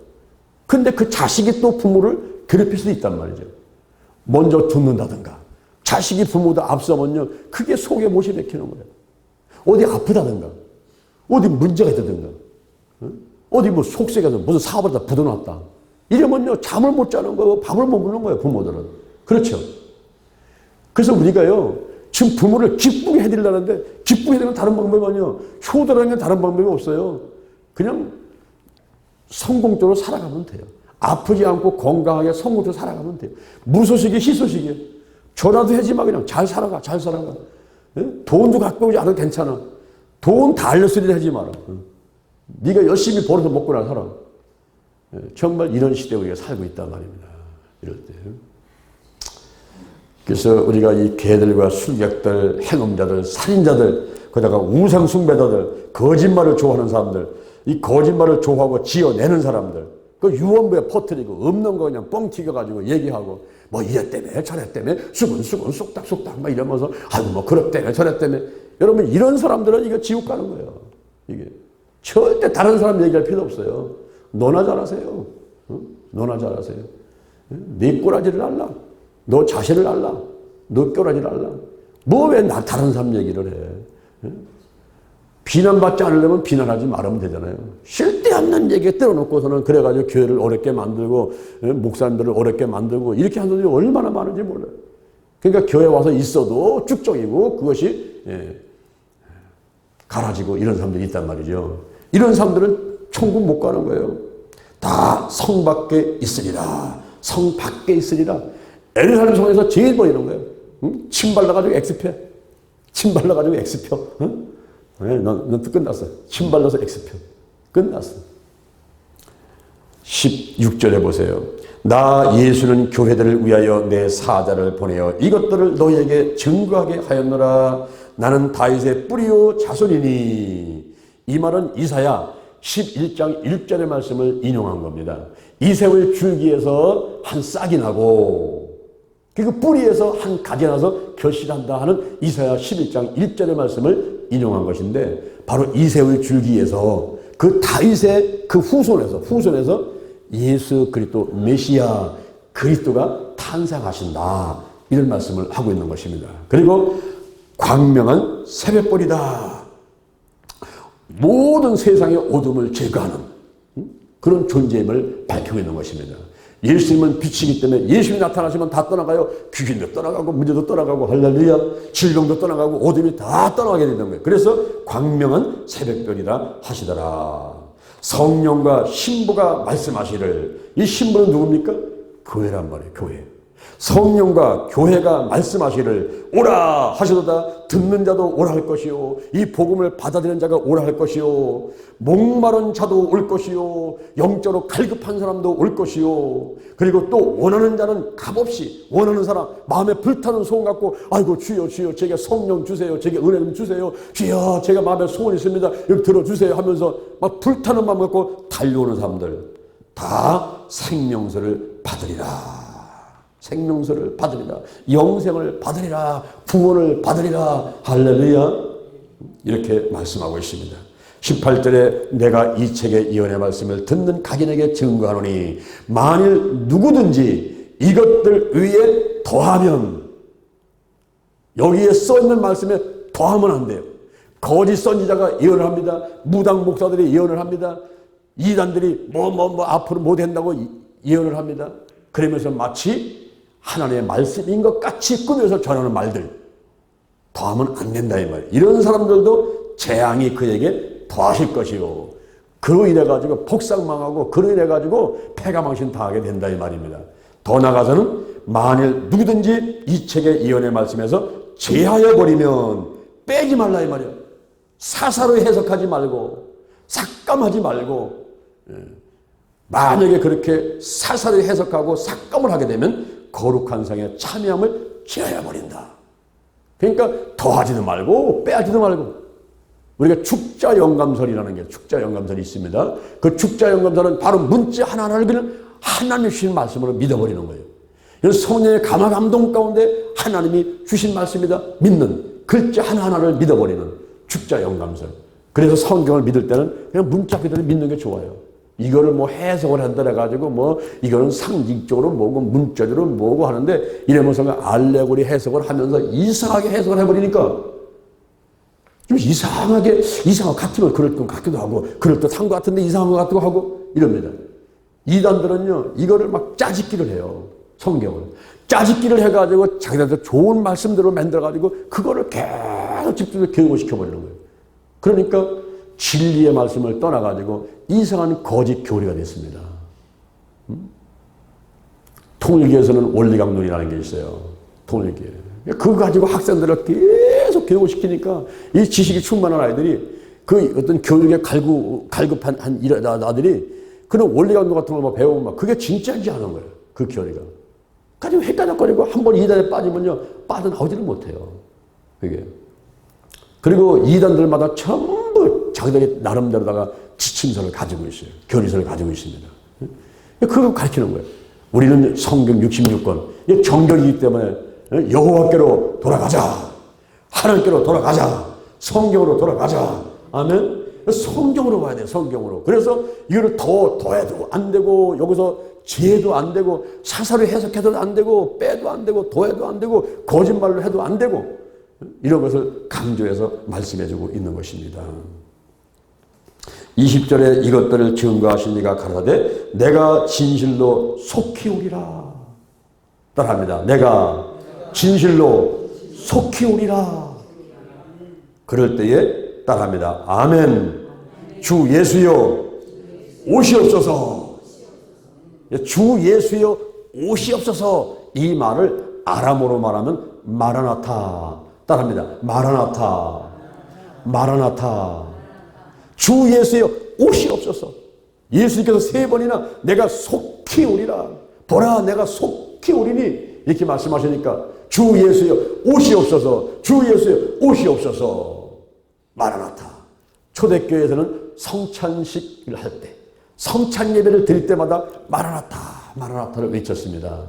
근데 그 자식이 또 부모를 괴롭힐 수도 있단 말이죠. 먼저 듣는다든가. 자식이 부모보다 앞서면요. 그게 속에 못이 맥히는 거예요. 어디 아프다든가. 어디 문제가 있다든가. 어디 뭐 속세가 무슨 사업을 다 부도났다. 이러면요. 잠을 못 자는 거예요. 밥을 못 먹는 거예요. 부모들은. 그렇죠. 그래서 우리가요. 지금 부모를 기쁘게 해드리려는데 기쁘게 해드리는 다른 방법이 아니에요. 효도라는 게 다른 방법이 없어요. 그냥 성공적으로 살아가면 돼요. 아프지 않고 건강하게 성공적으로 살아가면 돼요. 무소식이 희소식이에요. 전화도 하지 마. 그냥 잘 살아가. 잘 살아가. 돈도 갖고 오지 않아도 괜찮아. 돈 다 알려쓰리를 하지 마라. 네가 열심히 벌어서 먹고 나 살아. 정말 이런 시대에 우리가 살고 있단 말입니다. 이럴 때. 그래서 우리가 이 개들과 술객들, 해놈자들, 살인자들, 거기다가 우상 숭배자들, 거짓말을 좋아하는 사람들, 이 거짓말을 좋아하고 지어내는 사람들, 그 유언부에 퍼뜨리고 없는 거 그냥 뻥 튀겨가지고 얘기하고 뭐 이랬다며 저랬다며 수근수근 쏙닥쏙닥 막 이러면서 아이고 뭐 그랬다며 저랬다며. 여러분 이런 사람들은 이거 지옥 가는 거예요. 이게 절대 다른 사람 얘기할 필요 없어요. 너나 잘하세요. 너나 잘하세요. 네 꼬라지를 알라. 너 자신을 알라. 너 꼬라지를 알라. 뭐 왜 나 다른 사람 얘기를 해. 비난받지 않으려면 비난하지 말으면 되잖아요. 쓸데없는 얘기 떼어놓고서는 그래가지고 교회를 어렵게 만들고 목사님들을 어렵게 만들고 이렇게 하는 분들이 얼마나 많은지 몰라요. 그러니까 교회 와서 있어도 쭉적이고 그것이 갈아지고 이런 사람들이 있단 말이죠. 이런 사람들은 천국 못 가는 거예요. 다 성 밖에 있으리라. 성 밖에 있으리라. 예루살렘 성에서 제일 보이는 거예요. 응? 침 발라가지고 엑스표. 침 발라가지고 엑스표. 응? 넌 끝났어. 침 발라서 엑스표. 끝났어. 16절에 보세요. 나 예수는 교회들을 위하여 내 사자를 보내어 이것들을 너희에게 증거하게 하였노라. 나는 다윗의 뿌리요 자손이니. 이 말은 이사야 11장 1절의 말씀을 인용한 겁니다. 이새의 줄기에서 한 싹이 나고 그 뿌리에서 한 가지 나서 결실한다 하는 이사야 11장 1절의 말씀을 인용한 것인데, 바로 이새의 줄기에서 그 다윗의 그 후손에서 예수 그리스도 메시아 그리스도가 탄생하신다, 이런 말씀을 하고 있는 것입니다. 그리고 광명한 새벽벌이다. 모든 세상의 어둠을 제거하는 그런 존재임을 밝히고 있는 것입니다. 예수님은 빛이기 때문에 예수님이 나타나시면 다 떠나가요. 귀신도 떠나가고 문제도 떠나가고 할렐루야, 질병도 떠나가고 어둠이 다 떠나가게 된다는 거예요. 그래서 광명한 새벽별이라 하시더라. 성령과 신부가 말씀하시를, 이 신부는 누굽니까? 교회란 말이에요. 교회. 성령과 교회가 말씀하시를 오라 하시도다. 듣는 자도 오라 할 것이요, 이 복음을 받아들이는 자가 오라 할 것이요, 목마른 자도 올 것이요, 영적으로 갈급한 사람도 올 것이요, 그리고 또 원하는 자는 값없이, 원하는 사람 마음에 불타는 소원 갖고 아이고 주여 주여 제게 성령 주세요, 제게 은혜 좀 주세요, 주여 제가 마음에 소원이 있습니다, 여기 들어주세요 하면서 막 불타는 마음 갖고 달려오는 사람들 다 생명수를 받으리라. 생명수를 받으리라. 영생을 받으리라. 구원을 받으리라. 할렐루야. 이렇게 말씀하고 있습니다. 18절에 내가 이 책의 예언의 말씀을 듣는 각인에게 증거하노니 만일 누구든지 이것들 위에 더하면, 여기에 써있는 말씀에 더하면 안 돼요. 거짓 선지자가 예언을 합니다. 무당 목사들이 예언을 합니다. 이단들이 앞으로 못 된다고 예언을 합니다. 그러면서 마치 하나님의 말씀인 것 같이 꾸며서 전하는 말들, 더하면 안 된다 이 말이에요. 이런 사람들도 재앙이 그에게 더하실 것이요, 그로 인해 가지고 복상망하고 그로 인해 가지고 패가망신 당하게 된다 이 말입니다. 더 나아가서는 만일 누구든지 이 책의 예언의 말씀에서 제하여 버리면 빼지 말라 이 말이에요. 사사로 해석하지 말고 삭감하지 말고, 만약에 그렇게 사사로 해석하고 삭감을 하게 되면 거룩한 상에 참여함을 제하여 버린다. 그러니까 더하지도 말고 빼하지도 말고, 우리가 축자영감설이라는 게 축자영감설이 있습니다. 그 축자영감설은 바로 문자 하나하나를 그냥 하나님이 주신 말씀으로 믿어버리는 거예요. 성령의 감화 감동 가운데 하나님이 주신 말씀이다 믿는, 글자 하나하나를 믿어버리는 축자영감설. 그래서 성경을 믿을 때는 그냥 문자 그대로 믿는 게 좋아요. 이거를 뭐 해석을 한다 해가지고 뭐 이거는 상징적으로 뭐고 문자적으로 뭐고 하는데, 이러면서 알레고리 해석을 하면서 이상하게 해석을 해버리니까 좀 이상한 것 같으면 그럴 것 같기도 하고 그럴듯한 것 같은데 이상한 것 같기도 하고 이럽니다. 이단들은요 이거를 막 짜집기를 해요. 성경을 짜집기를 해가지고 자기들한테 좋은 말씀대로 만들어가지고 그거를 계속 집중해서 교육을 시켜버리는 거예요. 그러니까 진리의 말씀을 떠나가지고 이상한 거짓 교리가 됐습니다. 통일교에서는 원리강론이라는 게 있어요. 통일교회. 그거 가지고 학생들을 계속 교육을 시키니까 이 지식이 충만한 아이들이 그 어떤 교육에 갈급한 아들이 그런 원리강론 같은 걸 배우면 막 그게 진짜인지 아는 거예요. 그 교리가. 가지고 헷갈려거리고 한번 이단에 빠지면요 빠져나오지를 못해요. 그게. 그리고 이단들마다 전부 자기들이 나름대로다가 지침서를 가지고 있어요. 교리서를 가지고 있습니다. 그걸 가르치는 거예요. 우리는 성경 66권 정결이기 때문에 여호와께로 돌아가자, 하나님께로 돌아가자, 성경으로 돌아가자. 아멘. 성경으로 봐야 돼요. 성경으로. 그래서 이거를 더해도 안 되고, 여기서 죄도 안 되고, 사사로 해석해도 안 되고, 빼도 안 되고, 더해도 안 되고, 거짓말로 해도 안 되고, 이런 것을 강조해서 말씀해주고 있는 것입니다. 20절에 이것들을 증거하시니가 가라사대 내가 진실로 속히 오리라. 따라합니다. 내가 진실로 속히 오리라. 그럴 때에 따라합니다. 아멘. 주 예수여 오시옵소서. 주 예수여 오시옵소서. 이 말을 아람어로 말하면 마라나타. 따라합니다. 마라나타. 마라나타. 주 예수여 오시옵소서. 예수님께서 3번이나 내가 속히 오리라. 보라 내가 속히 오리니 이렇게 말씀하시니까 주 예수여 오시옵소서. 주 예수여 오시옵소서. 마라나타. 초대교회에서는 성찬식을 할 때, 성찬 예배를 드릴 때마다 마라나타 마라나타를 외쳤습니다.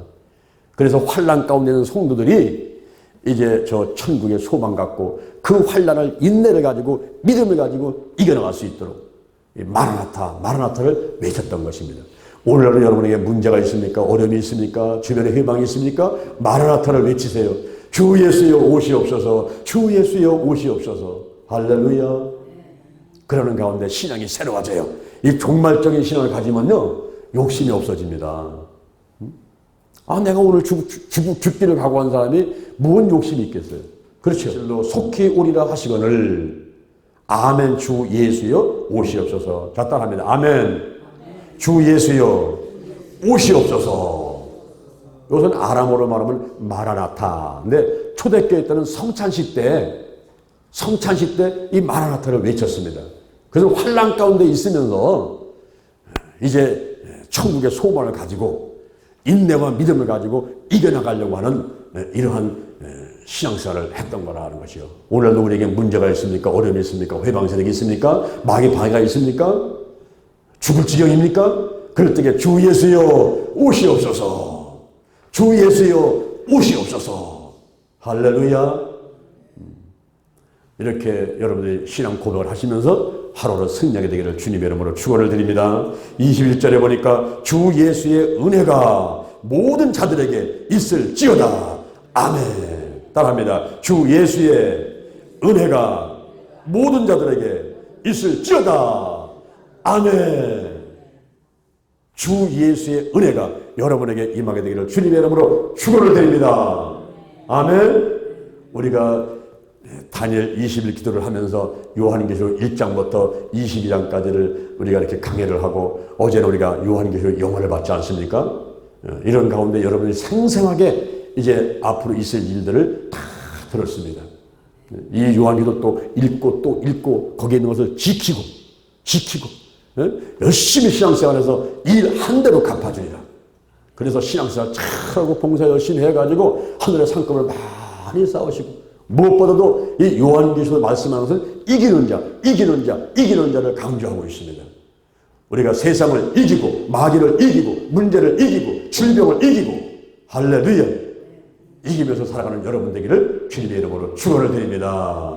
그래서 환난 가운데 있는 성도들이 이제 저 천국의 소망 갖고 그 환난을 인내를 가지고 믿음을 가지고 이겨나갈 수 있도록 마라나타를 외쳤던 것입니다. 오늘날은 여러분에게 문제가 있습니까? 어려움이 있습니까? 주변에 해방이 있습니까? 마라나타를 외치세요. 주 예수여 오시옵소서. 주 예수여 오시옵소서. 할렐루야. 그러는 가운데 신앙이 새로워져요. 이 종말적인 신앙을 가지면요 욕심이 없어집니다. 내가 오늘 죽기를 각오한 사람이 무슨 욕심이 있겠어요? 그렇죠. 속히 오리라 하시거늘 아멘. 주 예수여 오시옵소서. 자, 따라합니다. 아멘. 주 예수여 오시옵소서. 이것은 아람어로 말하면 마라나타. 근데 초대교회 때는 성찬식 때 이 마라나타를 외쳤습니다. 그래서 환난 가운데 있으면서 이제 천국의 소망을 가지고 인내와 믿음을 가지고 이겨나가려고 하는 이러한 신앙생활을 했던 거라는 것이요. 오늘도 우리에게 문제가 있습니까? 어려움이 있습니까? 회방세력이 있습니까? 마귀 방해가 있습니까? 죽을 지경입니까? 그럴 때에 주 예수여 오시옵소서. 주 예수여 오시옵소서. 할렐루야. 이렇게 여러분들이 신앙 고백을 하시면서 하루를 승리하게 되기를 주님의 이름으로 축원을 드립니다. 21절에 보니까 주 예수의 은혜가 모든 자들에게 있을지어다. 아멘. 따라합니다. 주 예수의 은혜가 모든 자들에게 있을지어다. 아멘. 주 예수의 은혜가 여러분에게 임하게 되기를 주님의 이름으로 축원을 드립니다. 아멘. 우리가 다니엘 20일 기도를 하면서 요한계시록 1장부터 22장까지를 우리가 이렇게 강해를 하고 어제는 우리가 요한계시록 영화를 봤지 않습니까? 이런 가운데 여러분이 생생하게 이제 앞으로 있을 일들을 다 들었습니다. 이 요한계시록 또 읽고 거기에 있는 것을 지키고 열심히 신앙생활해서 일 한 대로 갚아주리라. 그래서 신앙생활 잘하고 봉사 열심히 해가지고 하늘의 상급을 많이 쌓으시고 무엇보다도 이 요한계시록 말씀하는 것은 이기는 자를 강조하고 있습니다. 우리가 세상을 이기고 마귀를 이기고 문제를 이기고 질병을 이기고 할렐루야 이기면서 살아가는 여러분 되기를 주님의 이름으로 축원을 드립니다.